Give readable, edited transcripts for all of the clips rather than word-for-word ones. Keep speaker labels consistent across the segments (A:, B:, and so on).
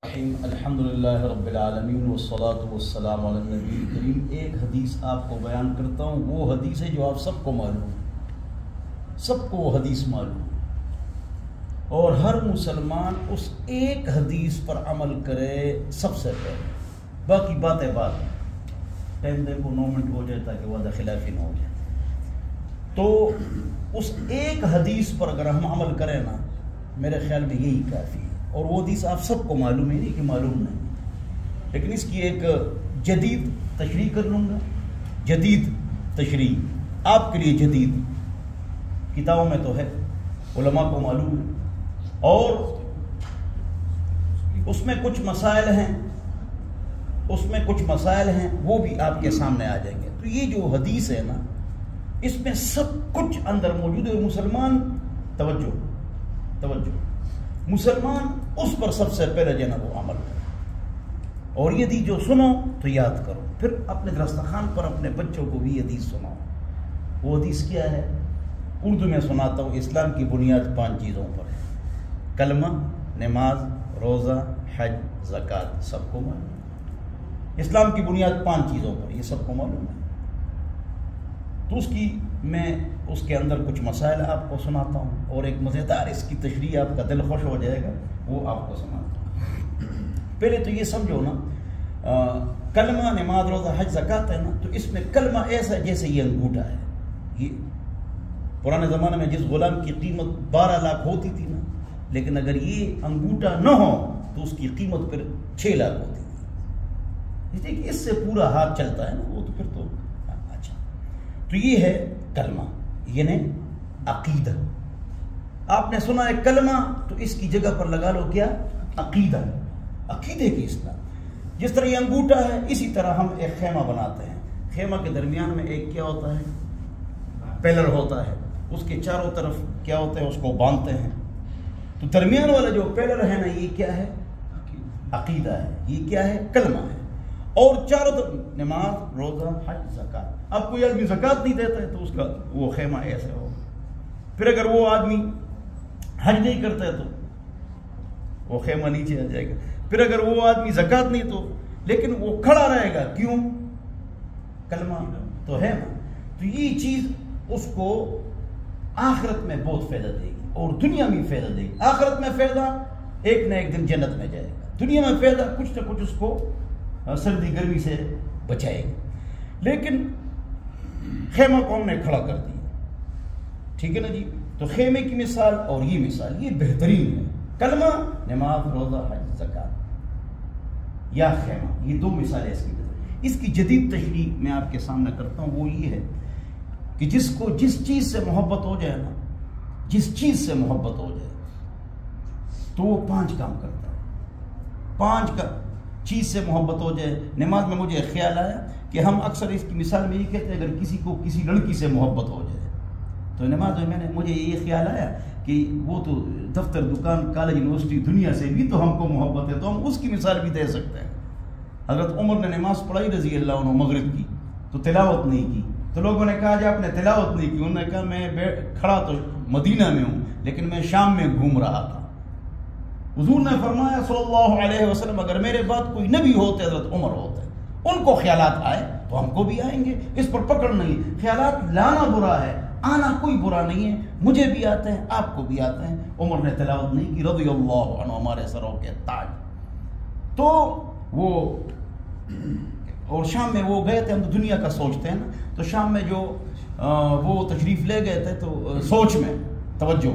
A: الحمدللہ رب العالمین والصلاة والسلام علی النبی الکریم۔ ایک حدیث آپ کو بیان کرتا ہوں، وہ حدیث ہے جو آپ سب کو معلوم ہے، سب کو وہ حدیث معلوم ہے، اور ہر مسلمان اس ایک حدیث پر عمل کرے سب سے پہلے، باقی باتیں بات ٹائم دیکھو 9 منٹ ہو جائے تاکہ وعدہ خلافی نہ ہو جائے۔ تو اس ایک حدیث پر اگر ہم عمل کریں نا، میرے خیال میں یہی کافی ہے، اور وہ حدیث آپ سب کو معلوم ہے، نہیں کہ معلوم نہیں، لیکن اس کی ایک جدید تشریح کر لوں گا۔ جدید تشریح آپ کے لیے جدید، کتابوں میں تو ہے، علماء کو معلوم ہے، اور اس میں کچھ مسائل ہیں وہ بھی آپ کے سامنے آ جائیں گے۔ تو یہ جو حدیث ہے نا، اس میں سب کچھ اندر موجود ہے، اور مسلمان توجہ مسلمان اس پر سب سے پہلے جو ہے نا وہ عمل کرے، اور یہ حدیث جو سنو تو یاد کرو، پھر اپنے دسترخوان پر اپنے بچوں کو بھی حدیث سناؤ۔ وہ حدیث کیا ہے؟ اردو میں سناتا ہوں۔ اسلام کی بنیاد 5 چیزوں پر ہے: کلمہ، نماز، روزہ، حج، زکوٰۃ۔ سب کو معلوم ہے اسلام کی بنیاد 5 چیزوں پر، یہ سب کو معلوم ہے۔ تو میں اس کے اندر کچھ مسائل آپ کو سناتا ہوں، اور ایک مزیدار اس کی تشریح، آپ کا دل خوش ہو جائے گا، وہ آپ کو سناتا ہوں۔ پہلے تو یہ سمجھو نا، کلمہ، نماز، روزہ، حج، زکوٰۃ ہے نا، تو اس میں کلمہ ایسا جیسے یہ انگوٹھا ہے۔ یہ پرانے زمانے میں جس غلام کی قیمت 12 لاکھ ہوتی تھی نا، لیکن اگر یہ انگوٹھا نہ ہو تو اس کی قیمت پھر 6 لاکھ ہوتی تھی، اس لیے کہ اس سے پورا ہاتھ چلتا ہے نا، وہ تو پھر تو اچھا۔ تو یہ ہے کلمہ، یعنی عقیدہ۔ آپ نے سنا ہے کلمہ، تو اس کی جگہ پر لگا لو کیا؟ عقیدہ، عقیدے کی اصلاح۔ جس طرح یہ انگوٹھا ہے، اسی طرح ہم ایک خیمہ بناتے ہیں۔ خیمہ کے درمیان میں ایک کیا ہوتا ہے؟ پیلر ہوتا ہے، اس کے چاروں طرف کیا ہوتا ہے؟ اس کو باندھتے ہیں۔ تو درمیان والا جو پیلر ہے نا، یہ کیا ہے؟ عقیدہ ہے۔ یہ کیا ہے؟ کلمہ ہے۔ اور چاروں طرف نماز، روزہ، حج، زکوٰۃ۔ اب کوئی آدمی زکوٰۃ نہیں دیتا ہے تو اس کا وہ خیمہ ایسے ہوگا۔ پھر اگر وہ آدمی حج نہیں کرتا ہے تو وہ خیمہ نیچے آ جائے گا۔ پھر اگر وہ آدمی زکوٰۃ نہیں تو، لیکن وہ کھڑا رہے گا، کیوں؟ کلمہ تو ہے نا۔ تو یہ چیز اس کو آخرت میں بہت فائدہ دے گی، اور دنیا میں فائدہ دے گی۔ آخرت میں فائدہ، ایک نہ ایک دن جنت میں جائے گا۔ دنیا میں فائدہ، کچھ نہ کچھ اس کو سردی گرمی سے بچائے گی۔ لیکن خیمہ کو ہم نے کھڑا کر دیا، ٹھیک ہے نا جی۔ تو خیمے کی مثال اور یہ مثال، یہ بہترین ہے۔ کلمہ، نماز، روزہ، حج، زکوٰۃ یا خیمہ، یہ 2 مثالیں اس کی بہترین۔ اس کی جدید تشریح میں آپ کے سامنے کرتا ہوں، وہ یہ ہے کہ جس کو جس چیز سے محبت ہو جائے نا، جس چیز سے محبت ہو جائے تو وہ 5 کام کرتا ہے۔ 5 کا چیز سے محبت ہو جائے۔ نماز میں مجھے خیال آیا کہ ہم اکثر اس کی مثال میں یہ کہتے ہیں، اگر کسی کو کسی لڑکی سے محبت ہو جائے تو نماز میں مجھے یہ خیال آیا کہ وہ تو دفتر، دکان، کالج، یونیورسٹی، دنیا سے بھی تو ہم کو محبت ہے، تو ہم اس کی مثال بھی دے سکتے ہیں۔ حضرت عمر نے نماز پڑھائی رضی اللہ عنہ مغرب کی، تو تلاوت نہیں کی، تو لوگوں نے کہا جی آپ نے تلاوت نہیں کی۔ انہوں نے کہا میں کھڑا تو مدینہ میں ہوں، لیکن میں شام میں گھوم رہا تھا۔ حضور نے فرمایا صلی اللہ علیہ وسلم، اگر میرے بعد کوئی نبی ہوتے حضرت عمر ہوتے، ان کو خیالات آئے تو ہم کو بھی آئیں گے، اس پر پکڑ نہیں۔ خیالات لانا برا ہے، آنا کوئی برا نہیں ہے، مجھے بھی آتے ہیں، آپ کو بھی آتے ہیں۔ عمر نے تلاوت نہیں کی رضی اللہ عنہ، ہمارے سروں کے تاج۔ تو وہ اور شام میں وہ گئے تھے، ہم تو دنیا کا سوچتے ہیں نا، تو شام میں جو وہ تشریف لے گئے تھے، تو سوچ میں توجہ،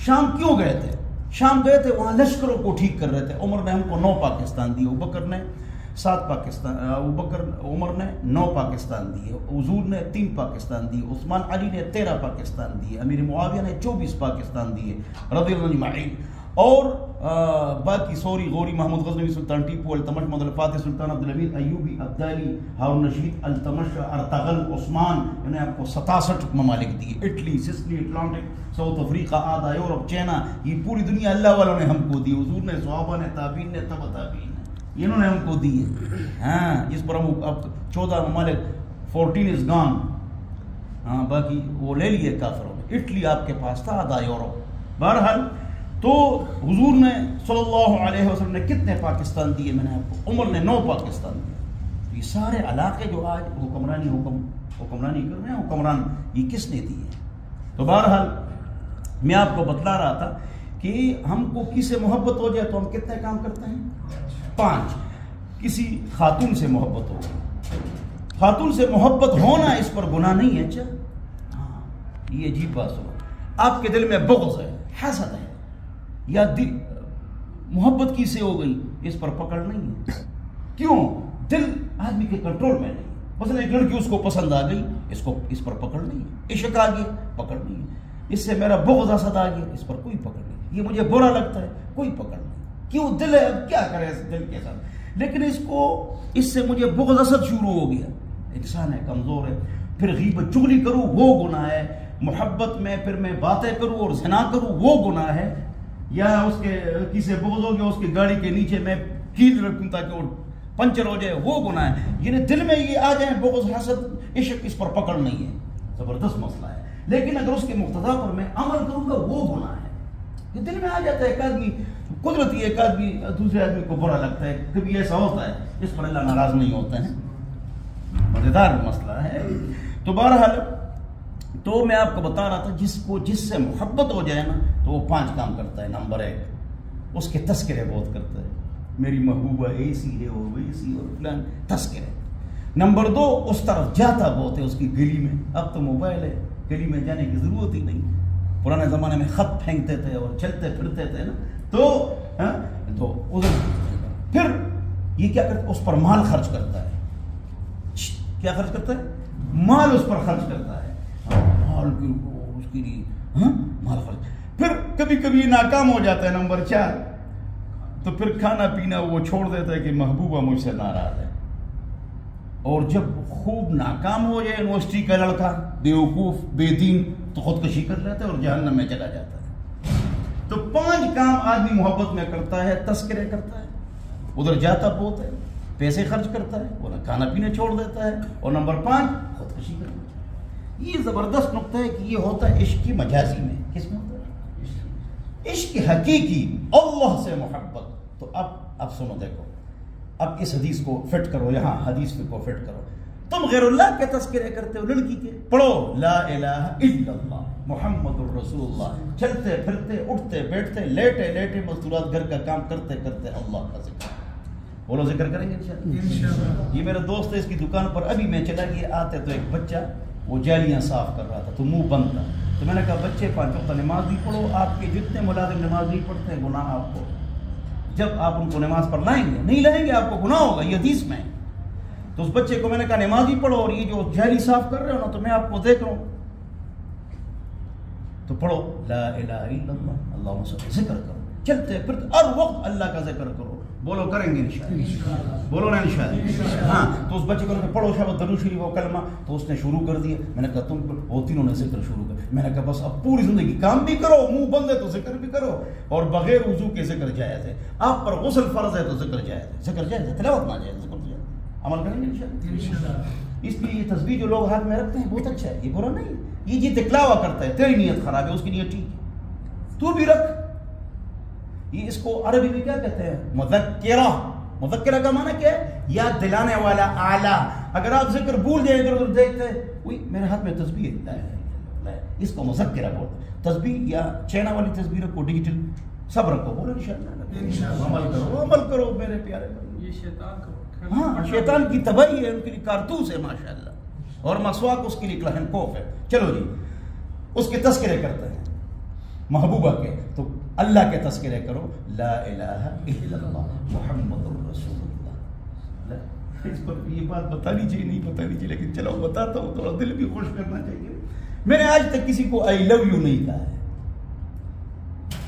A: شام کیوں گئے تھے؟ شام گئے تھے، وہاں لشکروں کو ٹھیک کر رہے تھے۔ عمر نے ہم کو 9 پاکستان دیے، ابوبکر نے 7 پاکستان، عمر نے 9 پاکستان دیے، حضور نے 3 پاکستان دیے، عثمان علی نے 13 پاکستان دیے، امیر معاویہ نے 24 پاکستان دیے رضی اللہ اجمعین، اور باقی سوری، غوری، محمود غزنوی، سلطان ٹیپو، التمش، محمد الفاتح، سلطان عبدالحمید ایوبی، عبدالی، ہارون رشید، التمش، ارطغرل، عثمان، انہیں آپ کو 67 ممالک دیے، Italy, Sicily, Atlantic, South Africa, آدھا یورپ، چائنا، یہ پوری دنیا اللہ والوں نے ہم کو دی۔ حضور نے، صحابہ نے، تابعین نے، تبع تابعین نے، انہوں نے ہم کو دی ہے۔ ہاں، جس پر ہم اب 14 ممالک، 14 از گان، ہاں باقی وہ لے لیے کافروں نے۔ اٹلی آپ کے پاس تھا، آدھا یورپ۔ بہرحال تو حضور نے صلی اللہ علیہ وسلم نے کتنے پاکستان دیے؟ میں نے آپ کو، عمر نے 9 پاکستان دیے۔ یہ سارے علاقے جو آج حکمرانی کر رہے ہیں، حکمران یہ کس نے دیے؟ تو بہرحال میں آپ کو بتلا رہا تھا کہ ہم کو کسی سے محبت ہو جائے تو ہم کتنے کام کرتے ہیں؟ 5۔ کسی خاتون سے محبت ہو، خاتون سے محبت ہونا اس پر گناہ نہیں ہے؟ اچھا ہاں، یہ عجیب بات ہو، آپ کے دل میں بغض ہے، حسد ہے، یا محبت کی سے ہو گئی، اس پر پکڑ نہیں ہے۔ کیوں؟ دل آدمی کے کنٹرول میں نہیں۔ مثلا ایک لڑکی اس کو پسند آ گئی، اس پر پکڑ نہیں ہے۔ عشق آ گیا، پکڑ نہیں ہے۔ اس سے میرا بغض حسد آ گیا، اس پر کوئی پکڑ نہیں۔ یہ مجھے برا لگتا ہے، کوئی پکڑ نہیں۔ کیوں؟ دل ہے، اب کیا کرے اس دل کے ساتھ؟ لیکن اس سے مجھے بغض حسد شروع ہو گیا۔ انسان ہے، کمزور ہے۔ پھر غیبت چغلی کروں وہ گناہ ہے، محبت میں پھر میں باتیں کروں اور زنا کروں وہ گناہ ہے، یا اس کے کسی بغض ہو گیا، اس کی گاڑی کے نیچے میں کیل رکھوں تاکہ وہ پنچر ہو جائے، وہ گناہ ہے۔ یعنی دل میں یہ آ جائیں بغض حسد عشق، اس پر پکڑ نہیں ہے، زبردست مسئلہ ہے۔ لیکن اگر اس کے مقتضا پر میں عمل کروں گا وہ گناہ ہے۔ یہ دل میں آ جاتا ہے، ایک آدمی قدرتی، ایک آدمی دوسرے آدمی کو برا لگتا ہے، کبھی ایسا ہوتا ہے، اس پر اللہ ناراض نہیں ہوتا ہے۔ مزیدار مسئلہ ہے۔ تو بہرحال تو میں آپ کو بتا رہا تھا، جس سے محبت ہو جائے نا تو وہ 5 کام کرتا ہے۔ نمبر 1، اس کے تذکرے بہت کرتا ہے، میری محبوبہ ایسی ہے اور ویسی اور فلان، تذکرے۔ نمبر 2، اس طرف جاتا بہت ہے، اس کی گلی میں۔ اب تو موبائل ہے، گلی میں جانے کی ضرورت ہی نہیں۔ پرانے زمانے میں خط پھینکتے تھے اور چلتے پھرتے تھے نا، تو ادھر پھر یہ کیا کرتا ہے؟ اس پر مال خرچ کرتا ہے۔ کیا خرچ کرتا ہے؟ مال اس پر خرچ کرتا ہے، مال کی اس کے لیے مال خرچ۔ پھر کبھی کبھی ناکام ہو جاتا ہے۔ نمبر 4، تو پھر کھانا پینا وہ چھوڑ دیتا ہے کہ محبوبہ مجھ سے ناراض ہے۔ اور جب خوب ناکام ہو جائے، یونیورسٹی کا لڑکا بیوقوف بے دین، تو خودکشی کر لیتا ہے اور جہنم میں چلا جاتا ہے۔ تو 5 کام آدمی محبت میں کرتا ہے، تذکرے کرتا ہے، ادھر جاتا بہت ہے، پیسے خرچ کرتا ہے، وہ کھانا پینا چھوڑ دیتا ہے، اور نمبر 5 خودکشی کرتا ہے۔ یہ زبردست نقطہ ہے کہ یہ ہوتا ہے عشق کی مجازی میں۔ کس میں ہوتا ہے؟ عشق حقیقی، اللہ سے محبت۔ تو اب سنو، دیکھو، اب اس حدیث کو فٹ کرو، یہاں حدیث کو فٹ کرو۔ تم غیر اللہ کے تذکرے کرتے ہو، لڑکی کے پڑھو لا الہ الا اللہ محمد الرسول اللہ، چلتے پھرتے، اٹھتے بیٹھتے، لیٹے مستورات، گھر کا کام کرتے کرتے اللہ کا ذکر۔ بولو ذکر کریں گے انشاءاللہ۔ یہ میرا دوست ہے، اس کی دکان پر ابھی میں چلا گیا، آتے تو ایک بچہ وہ جالیاں صاف کر رہا تھا، تو منہ بند تھا۔ تو میں نے کہا بچے 5 وقت نماز نہیں پڑھو، آپ کے جتنے ملازم نماز نہیں پڑھتے ہیں گناہ آپ کو، جب آپ ان کو نماز پر لائیں گے، نہیں لائیں گے آپ کو گناہ ہوگا، یہ حدیث میں۔ تو اس بچے کو میں نے کہا نماز ہی پڑھو، اور یہ جو جالی صاف کر رہے ہو نا، تو میں آپ کو دیکھ رہا ہوں، تو پڑھو لا الہ الا اللہ، اللہم صل، ذکر کرو، چلتے پھرتے ہر وقت اللہ کا ذکر کرو۔ بولو کریں گے انشاءاللہ، بولو نا انشاءاللہ۔ ہاں، تو اس بچے کو پڑھو شاید درود شریف و کلمہ، تو اس نے شروع کر دیا۔ میں نے کہا تم وہ تینوں نے ذکر شروع کر، میں نے کہا بس اب پوری زندگی کام بھی کرو، منہ بند ہے تو ذکر بھی کرو، اور بغیر وضو کے ذکر جائز ہے۔ آپ پر غسل فرض ہے تو ذکر جائز ہے، ذکر جائز ہے، تلاوت نہ جائز، ذکر جائز۔ عمل کریں گے انشاءاللہ۔ اس لیے یہ تسبیح جو لوگ ہاتھ میں رکھتے ہیں بہت اچھا ہے، یہ برا نہیں۔ یہ جی تلاوہ کرتا ہے، تیری نیت خراب ہے، اس کی نیت ٹھیک ہے، تو بھی رکھ۔ یہ اس کو عربی میں کیا کہتے ہیں؟ مذکرہ۔ مذکرہ کا معنی کیا ہے؟ یاد دلانے والا، اعلیٰ۔ اگر آپ ذکر بھول جائیں، ادھر ادھر دیکھتے ہیں، وہی میرے ہاتھ میں تسبیح ہے، اس کو مذکرہ بولتے ہیں۔ تسبیح یا چینا والی تسبیح رکھو، ڈیجیٹل سب رکھو، بولو انشاءاللہ، عمل کرو میرے پیارے۔ یہ شیطان کو، ہاں، شیطان کی تباہی ہے، ان کے لیے کارتوس ہے ماشاءاللہ، اور مسواک اس کے لیے کلہن کوف ہے۔ چلو جی، اس کے تذکرے کرتے ہیں محبوبہ کے، تو اللہ کے تذکرے کرو، لا الہ الا اللہ محمد الرسول اللہ۔ اس پر یہ بات بتانی چاہیے، نہیں بتانی چاہیے، لیکن چلو بتاتا ہوں، تھوڑا دل بھی خوش کرنا چاہیے۔ میں نے آج تک کسی کو آئی لو یو نہیں کہا ہے۔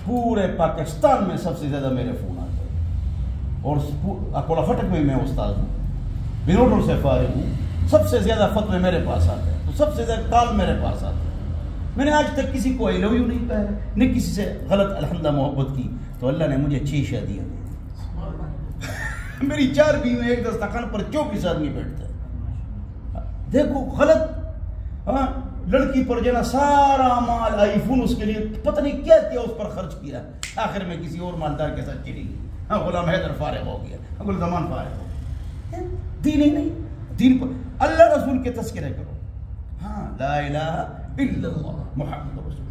A: پورے پاکستان میں سب سے زیادہ میرے فون آتے ہیں، اور اکولا فٹک میں استاد ہوں، بنوٹر سے فارغ ہوں، سب سے زیادہ فتوے میرے پاس آتے ہیں، تو سب سے زیادہ کال میرے پاس آتے ہیں۔ میں نے آج تک کسی کو آئی لو یو نہیں کہا ہے، نہ کسی سے غلط الحمدہ محبت کی، تو اللہ نے مجھے 6 شادیاں دی۔ میری 4 بیوی میں، ایک دسترخوان پر 24 آدمی بیٹھتے ہیں۔ دیکھو غلط لڑکی پر جو نا سارا مال آئی فون اس کے لیے پتہ نہیں کیا کیا اس پر خرچ کیا, آخر میں کسی اور مالدار کے ساتھ چلی گئی. ہاں غلام حیدر فارغ ہو گیا, غلام زمان فارغ ہو گیا. دین ہی نہیں, دین پر اللہ رسول کے تذکرے کرو. ہاں لا الہ الا اللہ محمد رسول.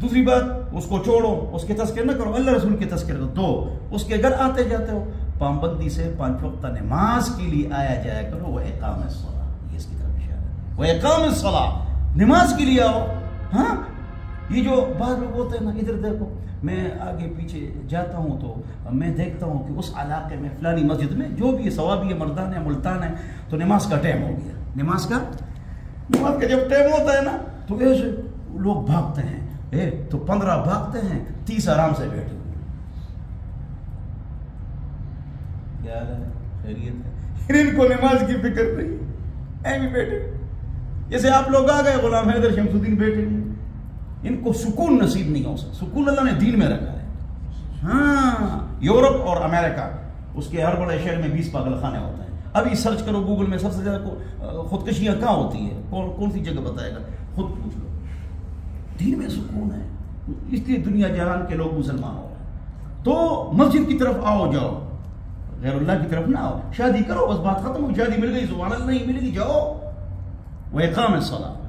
A: دوسری بات, اس کو چھوڑو, اس کے تذکرے نہ کرو, اللہ رسول کے تذکرے کرو. دو, اس کے گھر آتے جاتے ہو, پابندی سے 5 وقتہ نماز کے لیے آیا جایا کرو. وہ اقام الصلاۃ, یہ اس کی طرف اشارہ ہے. وہ اقام الصلاۃ, نماز کے لیے آؤ. ہاں یہ جو بعض لوگ ہوتے ہیں نا, ادھر دیکھو, میں آگے پیچھے جاتا ہوں تو میں دیکھتا ہوں کہ اس علاقے میں فلانی مسجد میں جو بھی ثوابی ہے, مردان ہے, ملتان ہے, تو نماز کا ٹائم ہو گیا. نماز کا جب ٹائم ہوتا ہے نا تو ایسے لوگ بھاگتے ہیں, تو 15 بھاگتے ہیں, 30 آرام سے بیٹھے ہوئے. کیا ہے, خیریت ہے؟ ان کو نماز کی فکر نہیں, ایویں بیٹھے. جیسے آپ لوگ آ گئے, غلام حیدر شمس الدین بیٹھے ہیں, ان کو سکون نصیب نہیں ہو سکتا. سکون اللہ نے دین میں رکھا ہے. ہاں یورپ اور امریکہ, اس کے ہر بڑے شہر میں 20 پاگل خانے ہوتے ہیں. ابھی سرچ کرو گوگل میں, سب سے زیادہ خودکشیاں کہاں ہوتی ہے, کون سی جگہ بتائے گا, خود پوچھ لو. دین میں سکون ہے, اس لیے دنیا جہان کے لوگ مسلمان ہو رہے ہیں. تو مسجد کی طرف آؤ جاؤ, غیر اللہ کی طرف نہ آؤ. شادی کرو, بس بات ختم ہو. شادی مل گئی, سبحان اللہ, نہیں ملے گی, جاؤ. وہ اقام الصلاۃ.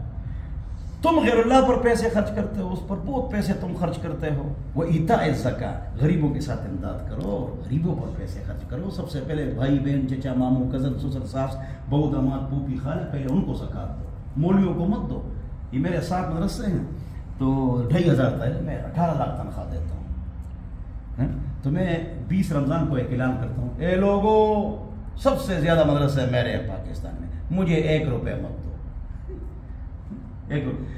A: تم غیر اللہ پر پیسے خرچ کرتے ہو, اس پر بہت پیسے تم خرچ کرتے ہو. وہ ایتاء الزکاۃ, غریبوں کے ساتھ امداد کرو اور غریبوں پر پیسے خرچ کرو. سب سے پہلے بھائی بہن, چچا ماموں, کزن, سسر, ساس, بہو داماد, پھوپھی خالہ, پہلے ان کو زکات دو. مولویوں کو مت دو. یہ میرے 7 مدرسے ہیں تو 2500 تھا, میں 18 لاکھ تنخواہ دیتا ہوں. تو میں 20 رمضان کو ایک اعلان کرتا ہوں, اے لوگوں, سب سے زیادہ مدرسے میرے ہیں پاکستان میں, مجھے 1 روپے مت دو.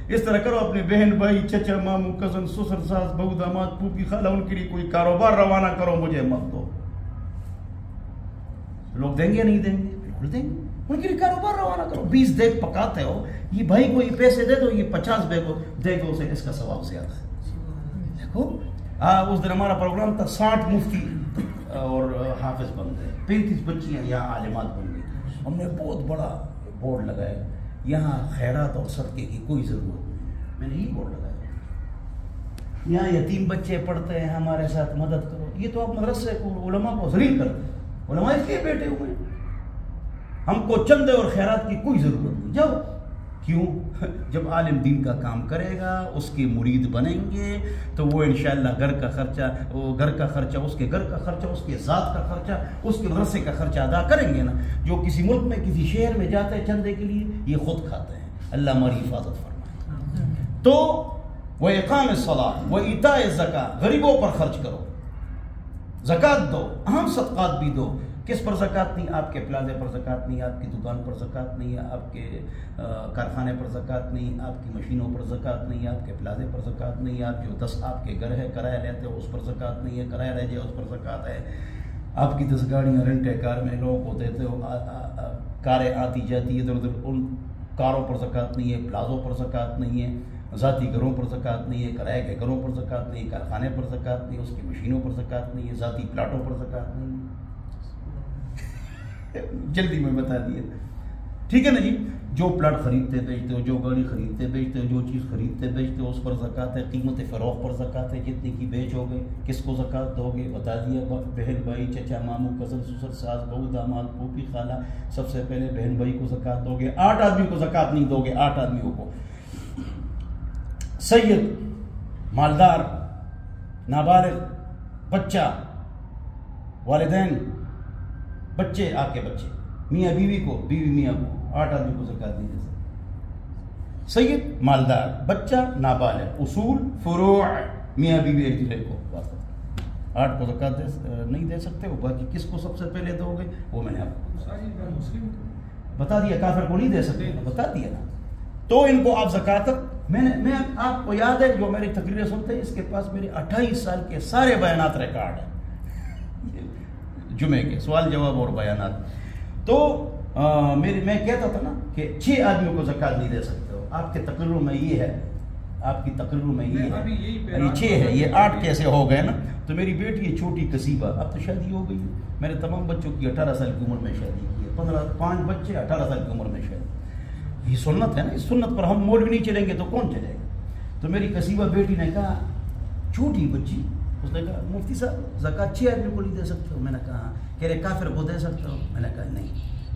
A: اس طرح کرو, اپنے بہن بھائی, چچا ماموں, کزن, سسر, ساس, بہو داماد, پھوپھی خالہ, ان کے لیے کوئی کاروبار روانہ کرو, مجھے مت دو. لوگ دیں گے یا نہیں دیں گے؟ بالکل دیں گے. ان کے لیے کاروبار روانہ کرو. 20 دیگ پکاتے ہو, یہ بھائی کو یہ پیسے دے دو, یہ 50 دیگوں سے اس کا ثواب زیادہ ہے. دیکھو اس دن ہمارا پروگرام تھا, 60 مفتی اور حافظ بن گئے, 35 بچیاں یہاں عالمات بن گئی. ہم نے بہت بڑا بورڈ لگایا, یہاں خیرات اور صدقے کی کوئی ضرورت نہیں. میں نے یہ بورڈ لگایا, یہاں یتیم بچے پڑھتے ہیں, ہمارے ساتھ مدد کرو. یہ تو آپ مدرسے کو, علماء کو ذلیل کرتے ہیں. علماء اس لیے بیٹھے ہوئے ہیں, ہم کو چندے اور خیرات کی کوئی ضرورت نہیں. جب کیوں, جب عالم دین کا کام کرے گا, اس کے مرید بنیں گے, تو وہ انشاءاللہ گھر کا خرچہ, اس کے گھر کا خرچہ, اس کے ذات کا خرچہ, اس کے مدرسے کا خرچہ ادا کریں گے نا. جو کسی ملک میں, کسی شہر میں جاتے ہیں چندے کے لیے, یہ خود کھاتے ہیں. اللہ ہماری حفاظت فرمائے. تو وہ اقام الصلاۃ, وہ ایتاء الزکاۃ, غریبوں پر خرچ کرو, زکات دو, اہم صدقات بھی دو. کس پر زکات نہیں؟ آپ کے پلازے پر زکات نہیں, آپ کی دکان پر زکات نہیں, آپ کے کارخانے پر زکات نہیں, آپ کی مشینوں پر زکات نہیں, آپ کے پلازے پر زکات نہیں, آپ جو 10 آپ کے گھر ہے کرایہ لیتے ہو اس پر زکات نہیں ہے, کرایہ رہ جائے اس پر زکات ہے. آپ کی 10 گاڑیاں رینٹے کار میں لوگوں کو دیتے ہو, کاریں آتی جاتی ادھر ادھر, ان کاروں پر زکات نہیں ہے, پلازوں پر زکات نہیں ہے, ذاتی گھروں پر زکات نہیں ہے, کرائے کے گھروں پر زکات نہیں ہے, کارخانے پر زکات نہیں ہے, اس کی مشینوں پر زکات نہیں ہے, ذاتی پلاٹوں پر زکات نہیں ہے. جلدی میں بتا دیا, ٹھیک ہے نا جی. جو پلاٹ خریدتے بیچتے ہو, جو گاڑی خریدتے بیچتے ہو, جو چیز خریدتے بیچتے ہو, اس پر زکات ہے. قیمت فروخت پر زکات ہے, جتنے کی بیچو گے, کس کو زکات دو گے, بتا دیا. بہن بھائی, چچا ماموں, کزن, سسر, ساس, بہو داماد, پھوپھی خالہ, سب سے پہلے بہن بھائی کو زکات دو گے. 8 آدمی کو زکات نہیں دو گے, 8 آدمیوں کو. سید, مالدار, نابالغ, بچہ, والدین, بچے, آپ کے بچے, میاں بیوی کو, بیوی میاں کو, 8 آدمی کو زکات نہیں دے سکتے. سید, مالدار, بچہ, نابالغ, اصول, فروع, میاں بیوی ایک دوسرے کو 8 کو زکات نہیں دے سکتے. وہ باقی کس کو سب سے پہلے دو گے, وہ میں نے آپ کو بتا دیا. کافر کو نہیں دے سکتے, بتا دیا نا. تو ان کو آپ زکات, میں آپ کو یاد ہے جو میری تقریریں سنتے ہیں, اس کے پاس میرے 28 سال کے سارے بیانات ریکارڈ ہیں, جمعے کے سوال جواب اور بیانات. تو میں کہتا تھا نا کہ 6 آدمیوں کو زکات نہیں دے سکتے ہو. آپ کے تقرر میں یہ ہے, آپ کی تقرر میں یہ ہے, یہ 6 ہے, یہ 8 کیسے ہو گئے نا. تو میری بیٹی ہے چھوٹی کسیبہ, اب تو شادی ہو گئی. میرے تمام بچوں کی 18 سال کی عمر میں شادی کی ہے. 5 بچے 18 سال کی عمر میں شادی. یہ سنت ہے نا, اس سنت پر ہم مولوی نہیں چلیں گے تو کون چلے گا. تو میری کسیبہ بیٹی نے کہا, چھوٹی بچی, اس نے کہا مفتی صاحب زکوٰۃ 6 آدمی کو نہیں دے سکتے ہو؟ میں نے کہا کہہ رہے کافر کو دے سکتے ہو؟ میں نے کہا نہیں.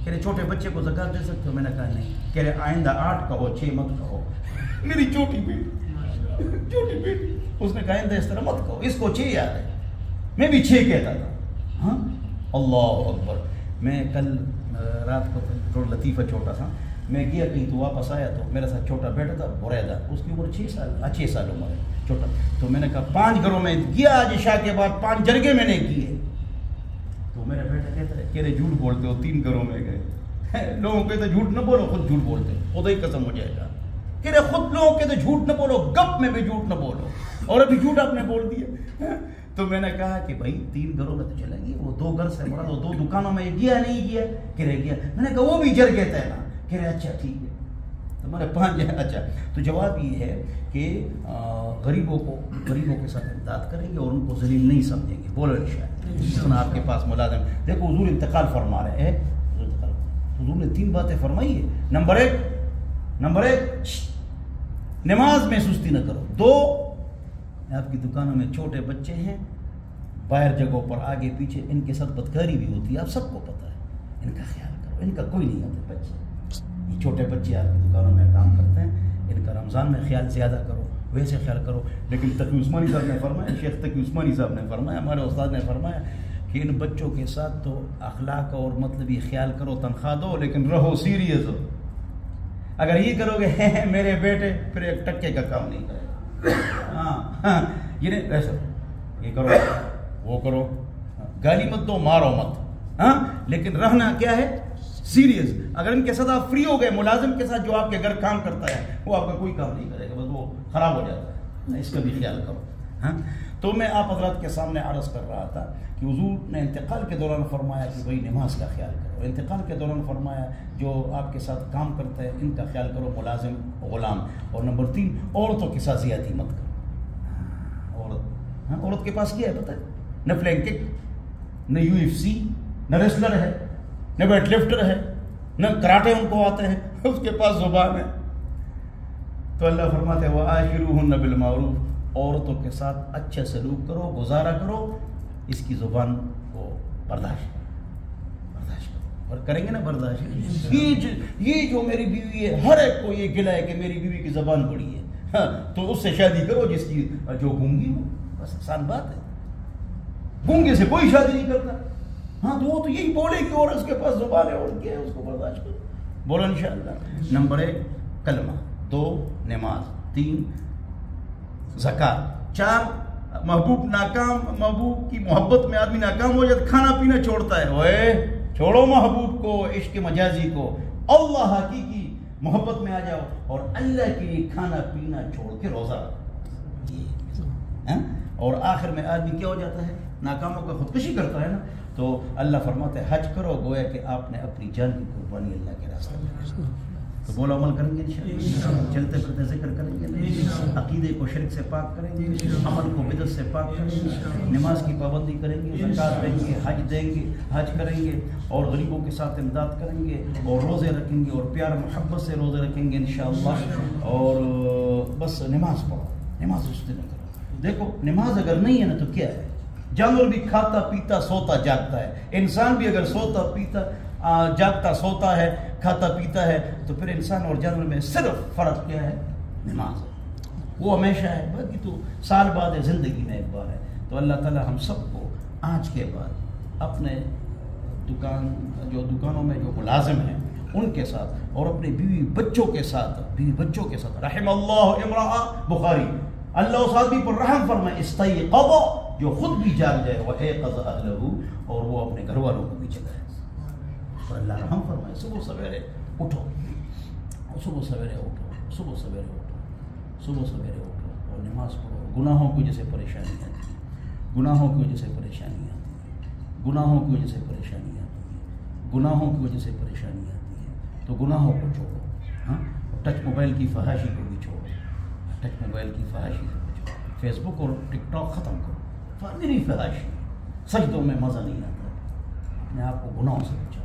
A: کہہ رہے چھوٹے بچے کو زکوٰۃ دے سکتے ہو؟ میں نے کہا نہیں. کہہ رہے آئندہ 8 کہو 6 مت کہو. میری چھوٹی بیٹی اس نے کہا آئندہ اس طرح مت کہو, اس کو 6 یاد ہے. میں بھی 6 کہتا تھا. ہاں اللہ اکبر. میں کل رات کو تھوڑا لطیفہ چھوٹا تھا, میں گیا کہیں تو واپس آیا تو میرے ساتھ چھوٹا بیٹا تھا بریدہ, اس کی عمر 6 سال عمر ہے چھوٹا. تو میں نے کہا 5 گھروں میں گیا آج عشاء کے بعد 5 جرگے میں نے کیے. تو میرا بیٹا کہتا ہے کہہ رہے جھوٹ بولتے ہو, 3 گھروں میں گئے. لوگوں کہتے جھوٹ نہ بولو, خود جھوٹ بولتے, خدا ہی قسم ہو جائے گا. کہہ رہے خود لوگوں کہتے جھوٹ نہ بولو, گپ میں بھی جھوٹ نہ بولو, اور ابھی جھوٹ آپ نے بول دیا. تو میں نے کہا کہ بھائی 3 گھروں میں تو چلا گیا, وہ 2 گھر سے بڑا, 2 دکانوں میں گیا نہیں گیا؟ کہہ رہے گیا. میں نے کہا وہ بھی جرگے تھے نا؟ کہہ رہے اچھا ٹھیک ہے. تمہارے 5 ہیں. اچھا تو جواب یہ ہے کہ غریبوں کے ساتھ امداد کریں گے اور ان کو ذلیل نہیں سمجھیں گے. بولو انشاءاللہ. آپ کے پاس ملازم, دیکھو حضور انتقال فرما رہے ہیں, حضور نے 3 باتیں فرمائی ہے. نمبر 1 نماز میں سستی نہ کرو. 2 آپ کی دکانوں میں چھوٹے بچے ہیں, باہر جگہوں پر آگے پیچھے, ان کے ساتھ بدکاری بھی ہوتی ہے, آپ سب کو پتہ ہے. ان کا خیال کرو, ان کا کوئی نہیں آتے بچے, یہ چھوٹے بچے آپ کی دکانوں میں کام کرتے ہیں, ان کا رمضان میں خیال زیادہ کرو, ویسے خیال کرو. لیکن تقی عثمانی صاحب نے فرمایا, شیخ تقی عثمانی صاحب نے فرمایا, ہمارے استاد نے فرمایا کہ ان بچوں کے ساتھ تو اخلاق اور مطلبی خیال کرو, تنخواہ دو, لیکن رہو سیریس ہو. اگر یہ کرو گے میرے بیٹے, پھر ایک ٹکے کا کام نہیں کرے. ہاں یہ نہیں ایسا, یہ کرو وہ کرو, گالی مت دو, مارو مت, ہاں, لیکن رہنا کیا ہے سیریس. اگر ان کے ساتھ آپ فری ہو گئے, ملازم کے ساتھ جو آپ کے گھر کام کرتا ہے وہ آپ کا کوئی کام نہیں کرے گا, بس وہ خراب ہو جاتا ہے. اس کا بھی خیال کرو. ہاں تو میں آپ حضرات کے سامنے عرض کر رہا تھا کہ حضور نے انتقال کے دوران فرمایا کہ بھائی نماز کا خیال کرو. انتقال کے دوران فرمایا جو آپ کے ساتھ کام کرتا ہے ان کا خیال کرو, ملازم غلام. اور نمبر 3 عورتوں کے ساتھ زیادتی مت کرو. عورت کے پاس کیا ہے پتہ ہے؟ نہ فلینگ کک, نہ UFC, نہ ریسلر ہے, نہ ویٹ لفٹر ہے, نہ کراٹے ان کو آتے ہیں, اس کے پاس زبان ہے. تو اللہ فرماتے ہیں وَعَاشِرُوهُنَّ بِالْمَعْرُوفِ, عورتوں کے ساتھ اچھا سلوک کرو, گزارا کرو, اس کی زبان کو برداشت کرو, اور کریں گے نا برداشت. یہ جو میری بیوی ہے, ہر ایک کو یہ گلا ہے کہ میری بیوی کی زبان بڑی ہے, ہاں تو اس سے شادی کرو جس کی جو گونگی ہو. بس آسان بات ہے, گونگے سے کوئی شادی نہیں کرتا. ہاں تو وہ تو یہی بولے کہ اور اس کے پاس زبان ہے, اور کیا ہے, اس کو برداشت کرو. بولو انشاءاللہ. نمبر 1 کلمہ, 2 نماز, 3 زکات, 4 محبوب کی محبت میں آدمی ناکام ہو جاتا, کھانا پینا چھوڑتا ہے. اوے چھوڑو محبوب کو, عشق مجازی کو, اللہ حقیقی محبت میں آ جاؤ, اور اللہ کے لیے کھانا پینا چھوڑ کے روزہ. اور آخر میں آدمی کیا ہو جاتا ہے, ناکاموں کا خودکشی کرتا ہے نا. تو اللہ فرماتے ہیں حج کرو گویا کہ آپ نے اپنی جان کی قربانی اللہ کے راستے میں. تو بولو عمل کریں گے انشاءاللہ, چلتے پھرتے ذکر کریں گے, عقیدے کو شرک سے پاک کریں گے, عمل کو بدعت سے پاک کریں گے, نماز کی پابندی کریں گے, زکات دیں گے, حج کریں گے, اور غریبوں کے ساتھ امداد کریں گے, اور روزے رکھیں گے, اور پیار محبت سے روزے رکھیں گے انشاءاللہ. اور بس نماز پڑھو, نماز سستی نہ کرو. دیکھو نماز اگر نہیں ہے نا تو کیا ہے, جانور بھی کھاتا پیتا سوتا جاگتا ہے, انسان بھی اگر سوتا پیتا جاگتا سوتا ہے, کھاتا پیتا ہے, تو پھر انسان اور جانور میں صرف فرق کیا ہے, نماز ہے. وہ ہمیشہ ہے, باقی تو سال بعد ہے, زندگی میں ایک بار ہے. تو اللہ تعالی ہم سب کو آج کے بعد اپنے دکانوں میں جو ملازم ہیں ان کے ساتھ, اور اپنے بیوی بچوں کے ساتھ رحم اللہ امرأ, بخاری, اللہ اس آدمی پر رحم فرمائے, استیقظ, جو خود بھی جاگ جائے, وایقظ اہلہ, اور وہ اپنے گھر والوں کو بھی جگائے. اور اللہ رحم فرمائے, صبح سویرے اٹھو, اور نماز پڑھو. گناہوں کی وجہ سے پریشانی آتی ہے, گناہوں کی وجہ سے پریشانی آتی ہے, گناہوں کی وجہ سے پریشانی آتی ہے, گناہوں کی وجہ سے پریشانی آتی ہے. تو گناہوں کو چھوڑو. ہاں, ٹچ موبائل کی فحاشی کو بھی چھوڑو, ٹچ موبائل کی فحاشی سے بچو. فیس بک اور ٹک ٹاک ختم کرو. فارغی فحاشی, سجدوں میں مزہ نہیں آتا. اپنے آپ کو گناہوں سے بچاؤ.